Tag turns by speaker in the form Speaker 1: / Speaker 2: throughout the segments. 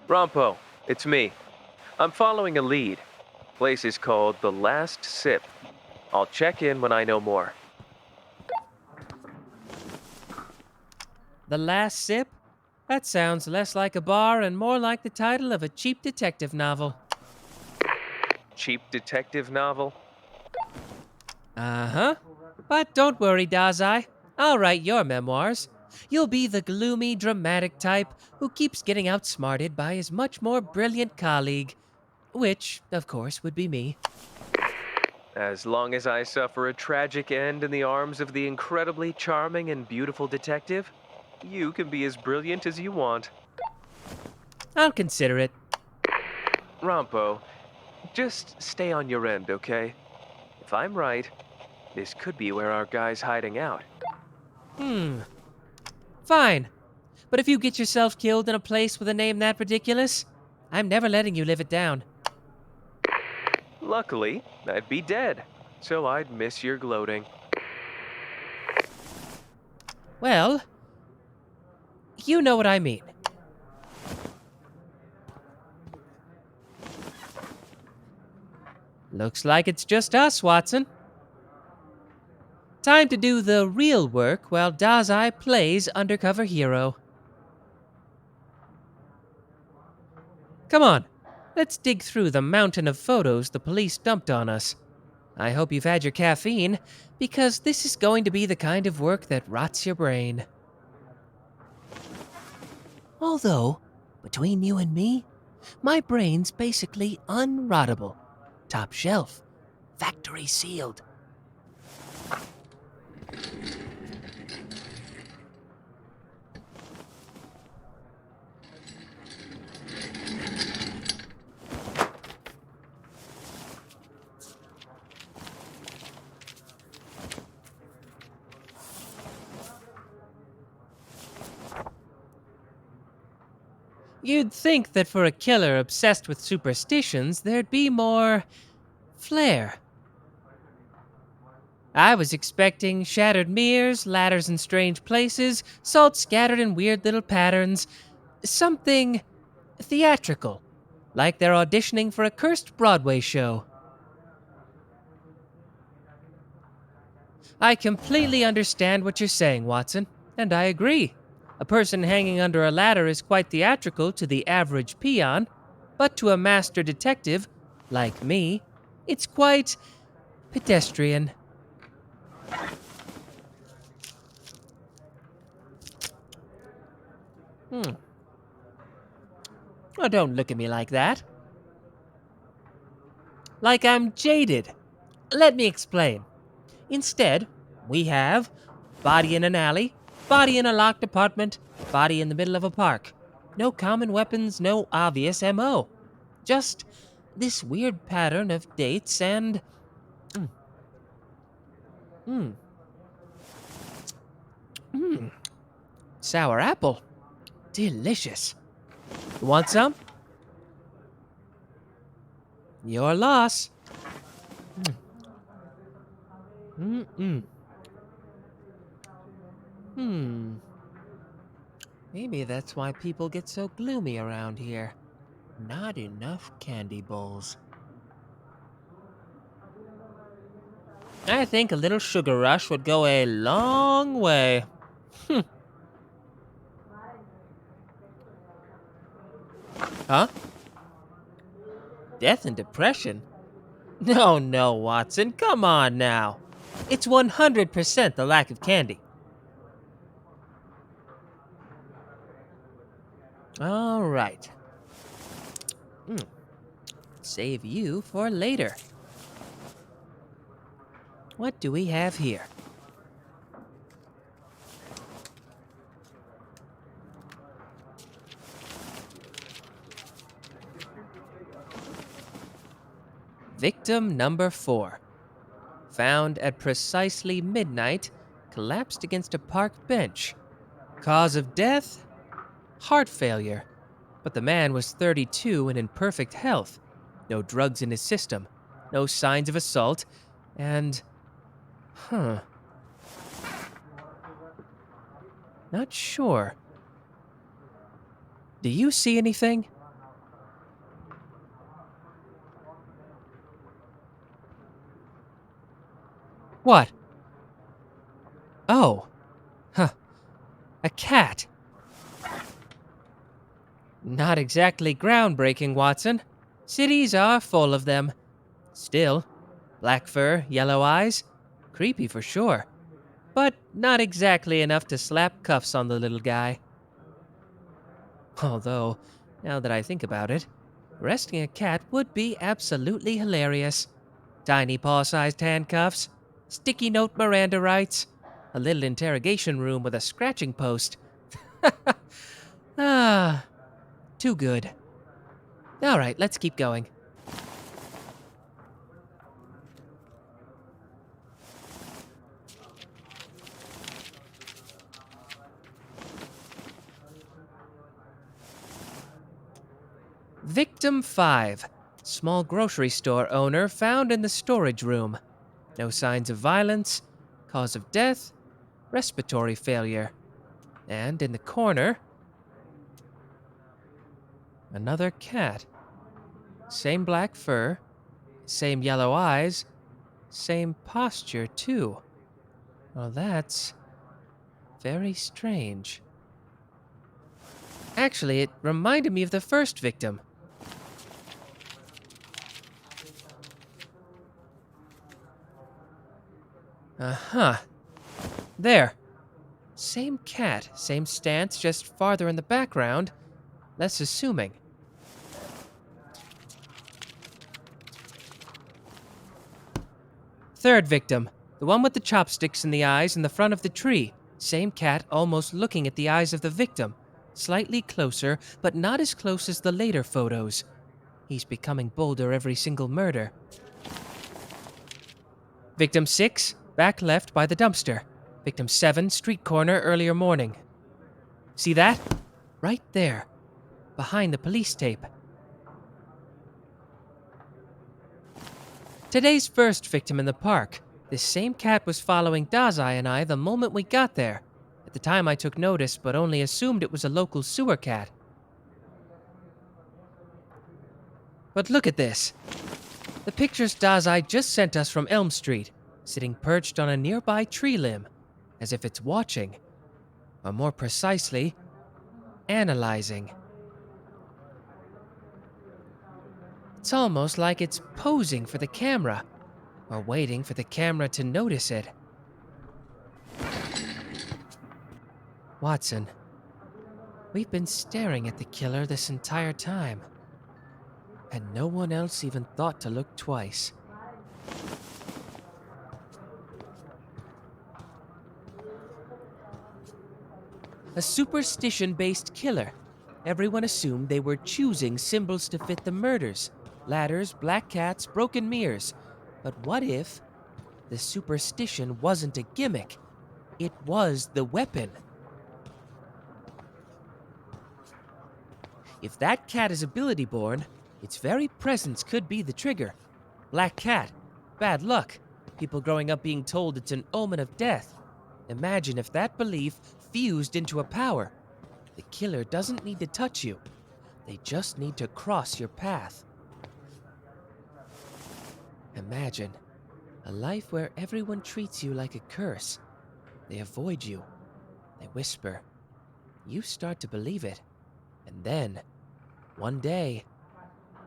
Speaker 1: Ranpo, it's me. I'm following a lead. Place is called The Last Sip. I'll check in when I know more.
Speaker 2: The Last Sip? That sounds less like a bar and more like the title of a cheap detective novel.
Speaker 1: Cheap detective novel?
Speaker 2: Uh-huh. But don't worry, Dazai. I'll write your memoirs. You'll be the gloomy, dramatic type who keeps getting outsmarted by his much more brilliant colleague. Which, of course, would be me.
Speaker 1: As long as I suffer a tragic end in the arms of the incredibly charming and beautiful detective, you can be as brilliant as you want.
Speaker 2: I'll consider it.
Speaker 1: Ranpo, just stay on your end, okay? If I'm right, this could be where our guy's hiding out.
Speaker 2: Fine. But if you get yourself killed in a place with a name that ridiculous, I'm never letting you live it down.
Speaker 1: Luckily, I'd be dead, so I'd miss your gloating.
Speaker 2: Well, you know what I mean. Looks like it's just us, Watson. Time to do the real work while Dazai plays undercover hero. Come on, let's dig through the mountain of photos the police dumped on us. I hope you've had your caffeine, because this is going to be the kind of work that rots your brain. Although, between you and me, my brain's basically unrottable. Top shelf. Factory sealed. You'd think that for a killer obsessed with superstitions, there'd be more flair. I was expecting shattered mirrors, ladders in strange places, salt scattered in weird little patterns, something theatrical, like they're auditioning for a cursed Broadway show. I completely understand what you're saying, Watson, and I agree. A person hanging under a ladder is quite theatrical to the average peon, but to a master detective, like me, it's quite pedestrian. Oh, don't look at me like that. Like I'm jaded. Let me explain. Instead, we have body in an alley, body in a locked apartment, body in the middle of a park. No common weapons, no obvious MO. Just this weird pattern of dates and. Mm, mm, mm, sour apple. Delicious. You want some? Your loss. Mm-mm. Maybe that's why people get so gloomy around here. Not enough candy bowls. I think a little sugar rush would go a long way. Huh? Death and depression? No, no, Watson, come on now. It's 100% the lack of candy. All right. Save you for later. What do we have here? Victim number 4. Found at precisely midnight, collapsed against a park bench. Cause of death? Heart failure. But the man was 32 and in perfect health. No drugs in his system. No signs of assault. And. Not sure. Do you see anything? What? Oh. Huh. A cat. Not exactly groundbreaking, Watson. Cities are full of them. Still, black fur, yellow eyes. Creepy for sure. But not exactly enough to slap cuffs on the little guy. Although, now that I think about it, arresting a cat would be absolutely hilarious. Tiny paw-sized handcuffs, sticky note Miranda rights, a little interrogation room with a scratching post. Ah, too good. All right, let's keep going. Victim 5. Small grocery store owner found in the storage room. No signs of violence. Cause of death, respiratory failure. And in the corner, another cat. Same black fur, same yellow eyes, same posture, too. Well, that's very strange. Actually, it reminded me of the first victim. Uh-huh. There. Same cat, same stance, just farther in the background. Less assuming. Third victim. The one with the chopsticks in the eyes in the front of the tree. Same cat almost looking at the eyes of the victim. Slightly closer, but not as close as the later photos. He's becoming bolder every single murder. Victim 6, back left by the dumpster. Victim 7, street corner earlier morning. See that? Right there. Behind the police tape. Today's first victim in the park. This same cat was following Dazai and I the moment we got there. At the time I took notice, but only assumed it was a local sewer cat. But look at this. The pictures Dazai just sent us from Elm Street, sitting perched on a nearby tree limb, as if it's watching. Or more precisely, analyzing. It's almost like it's posing for the camera, or waiting for the camera to notice it. Watson, we've been staring at the killer this entire time, and no one else even thought to look twice. A superstition-based killer. Everyone assumed they were choosing symbols to fit the murders. Ladders, black cats, broken mirrors. But what if the superstition wasn't a gimmick? It was the weapon. If that cat is ability-born, its very presence could be the trigger. Black cat, bad luck. People growing up being told it's an omen of death. Imagine if that belief fused into a power. The killer doesn't need to touch you. They just need to cross your path. Imagine a life where everyone treats you like a curse. They avoid you. They whisper. You start to believe it. And then, one day,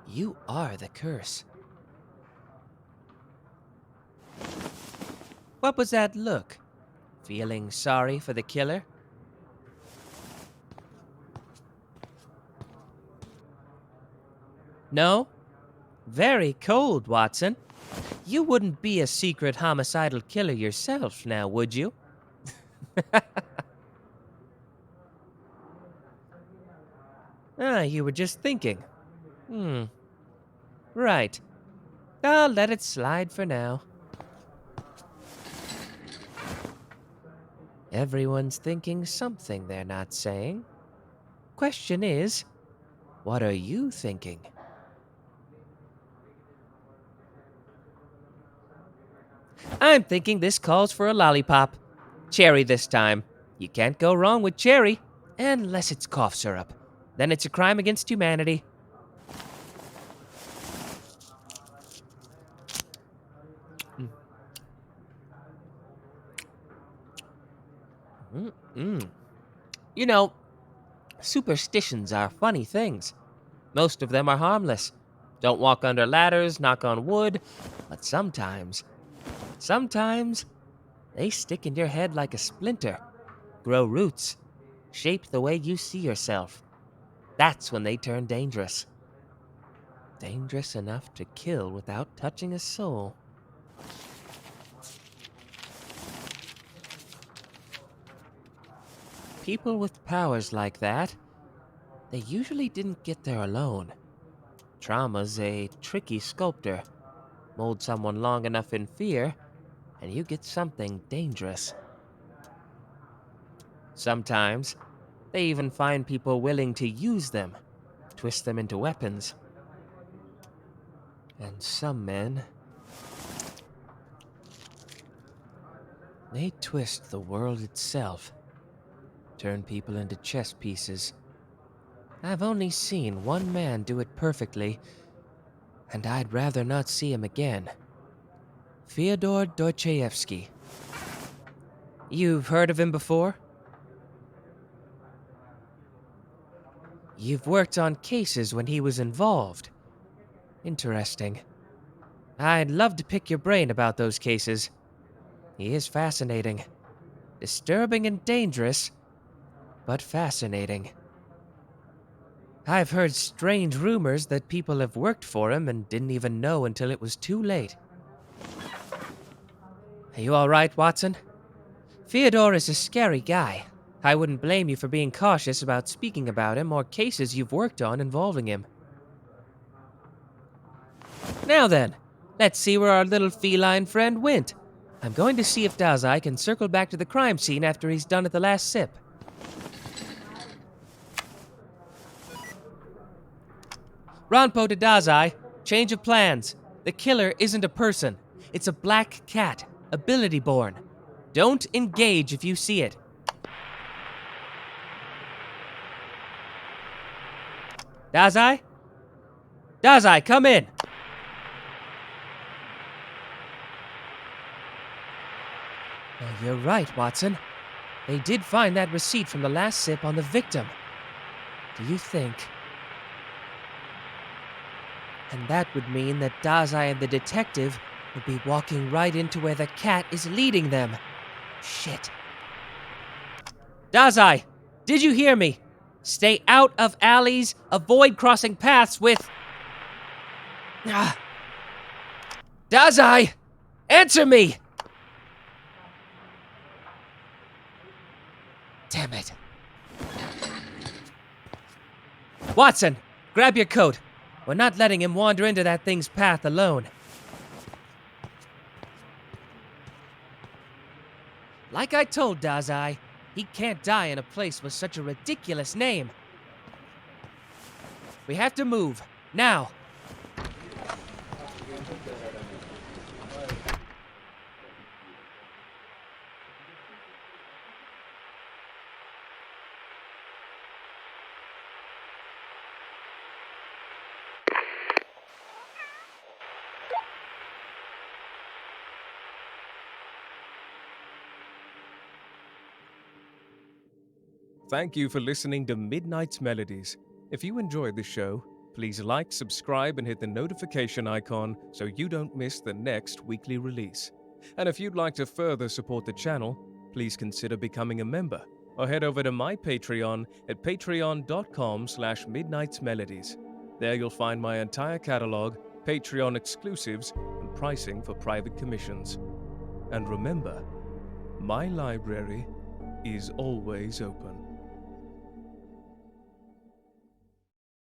Speaker 2: you are the curse. What was that look? Feeling sorry for the killer? No? Very cold, Watson. You wouldn't be a secret homicidal killer yourself, now would you? You were just thinking. Right. I'll let it slide for now. Everyone's thinking something they're not saying. Question is, what are you thinking? I'm thinking this calls for a lollipop. Cherry this time. You can't go wrong with cherry, unless it's cough syrup. Then it's a crime against humanity. Mm-mm. You know, superstitions are funny things. Most of them are harmless. Don't walk under ladders, knock on wood, but sometimes, they stick in your head like a splinter, grow roots, shape the way you see yourself. That's when they turn dangerous. Dangerous enough to kill without touching a soul. People with powers like that, they usually didn't get there alone. Trauma's a tricky sculptor. Mold someone long enough in fear, and you get something dangerous. Sometimes, they even find people willing to use them, twist them into weapons. And some men, they twist the world itself, turn people into chess pieces. I've only seen one man do it perfectly, and I'd rather not see him again. Fyodor Dostoevsky. You've heard of him before? You've worked on cases when he was involved. Interesting. I'd love to pick your brain about those cases. He is fascinating. Disturbing and dangerous, but fascinating. I've heard strange rumors that people have worked for him and didn't even know until it was too late. Are you all right, Watson? Fyodor is a scary guy. I wouldn't blame you for being cautious about speaking about him or cases you've worked on involving him. Now then, let's see where our little feline friend went. I'm going to see if Dazai can circle back to the crime scene after he's done at the last sip. Ranpo to Dazai. Change of plans. The killer isn't a person. It's a black cat, ability-born. Don't engage if you see it. Dazai? Dazai, come in! You're right, Watson. They did find that receipt from the last sip on the victim. Do you think... And that would mean that Dazai and the detective would be walking right into where the cat is leading them. Shit. Dazai, did you hear me? Stay out of alleys, avoid crossing paths with... Dazai! Answer me! Damn it. Watson, grab your coat. We're not letting him wander into that thing's path alone. Like I told Dazai, he can't die in a place with such a ridiculous name. We have to move, now.
Speaker 1: Thank you for listening to Midnight's Melodies. If you enjoyed the show, please like, subscribe, and hit the notification icon so you don't miss the next weekly release. And if you'd like to further support the channel, please consider becoming a member or head over to my Patreon at patreon.com/midnightsmelodies. There you'll find my entire catalog, Patreon exclusives, and pricing for private commissions. And remember, my library is always open.